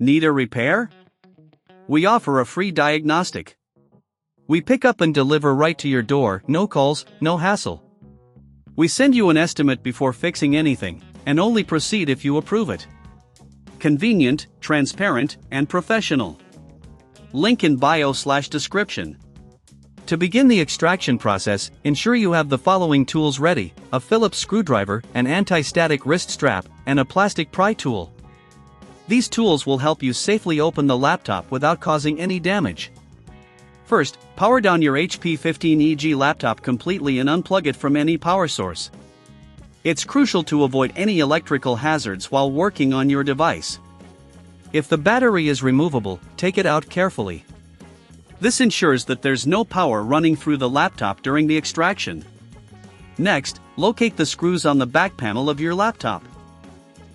Need a repair? We offer a free diagnostic. We pick up and deliver right to your door, no calls, no hassle. We send you an estimate before fixing anything, and only proceed if you approve it. Convenient, transparent, and professional. Link in bio/description. To begin the extraction process, ensure you have the following tools ready: a Phillips screwdriver, an anti-static wrist strap, and a plastic pry tool. These tools will help you safely open the laptop without causing any damage. First, power down your HP 15EG laptop completely and unplug it from any power source. It's crucial to avoid any electrical hazards while working on your device. If the battery is removable, take it out carefully. This ensures that there's no power running through the laptop during the extraction. Next, locate the screws on the back panel of your laptop.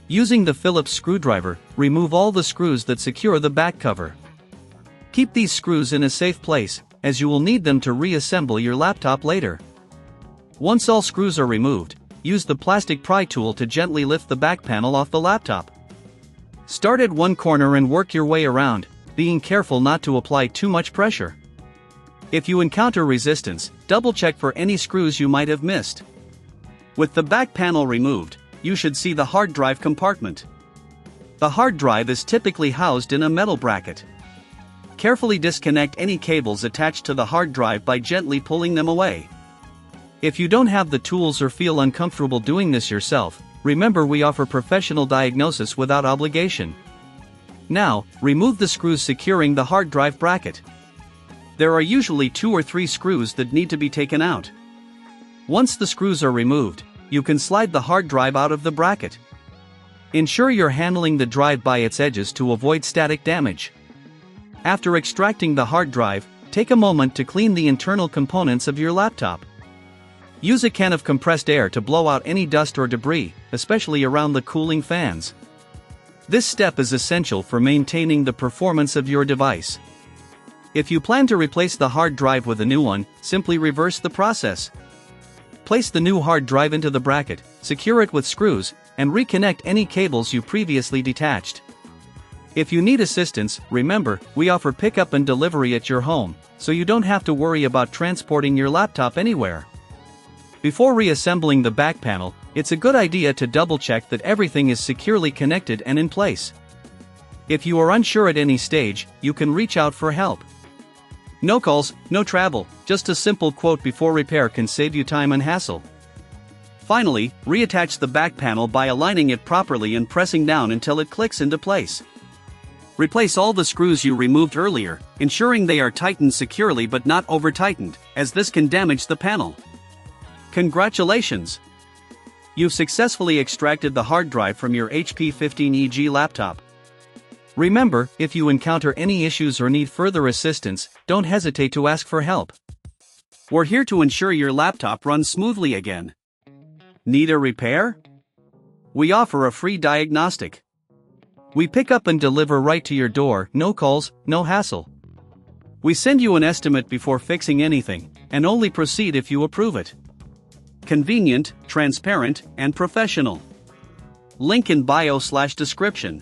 Using the Phillips screwdriver, remove all the screws that secure the back cover. Keep these screws in a safe place, as you will need them to reassemble your laptop later. Once all screws are removed, use the plastic pry tool to gently lift the back panel off the laptop. Start at one corner and work your way around, being careful not to apply too much pressure. If you encounter resistance, double-check for any screws you might have missed. With the back panel removed, you should see the hard drive compartment. The hard drive is typically housed in a metal bracket. Carefully disconnect any cables attached to the hard drive by gently pulling them away. If you don't have the tools or feel uncomfortable doing this yourself, remember we offer professional diagnosis without obligation. Now, remove the screws securing the hard drive bracket. There are usually 2 or 3 screws that need to be taken out. Once the screws are removed, you can slide the hard drive out of the bracket. Ensure you're handling the drive by its edges to avoid static damage. After extracting the hard drive, take a moment to clean the internal components of your laptop. Use a can of compressed air to blow out any dust or debris, especially around the cooling fans. This step is essential for maintaining the performance of your device. If you plan to replace the hard drive with a new one, simply reverse the process. Place the new hard drive into the bracket, secure it with screws, and reconnect any cables you previously detached. If you need assistance, remember, we offer pickup and delivery at your home, so you don't have to worry about transporting your laptop anywhere. Before reassembling the back panel, it's a good idea to double-check that everything is securely connected and in place. If you are unsure at any stage, you can reach out for help. No calls, no travel, just a simple quote before repair can save you time and hassle. Finally, reattach the back panel by aligning it properly and pressing down until it clicks into place. Replace all the screws you removed earlier, ensuring they are tightened securely but not over-tightened, as this can damage the panel. Congratulations! You've successfully extracted the hard drive from your HP 15EG laptop. Remember, if you encounter any issues or need further assistance, don't hesitate to ask for help. We're here to ensure your laptop runs smoothly again. Need a repair? We offer a free diagnostic. We pick up and deliver right to your door, no calls, no hassle. We send you an estimate before fixing anything, and only proceed if you approve it. Convenient, transparent, and professional. Link in bio/description.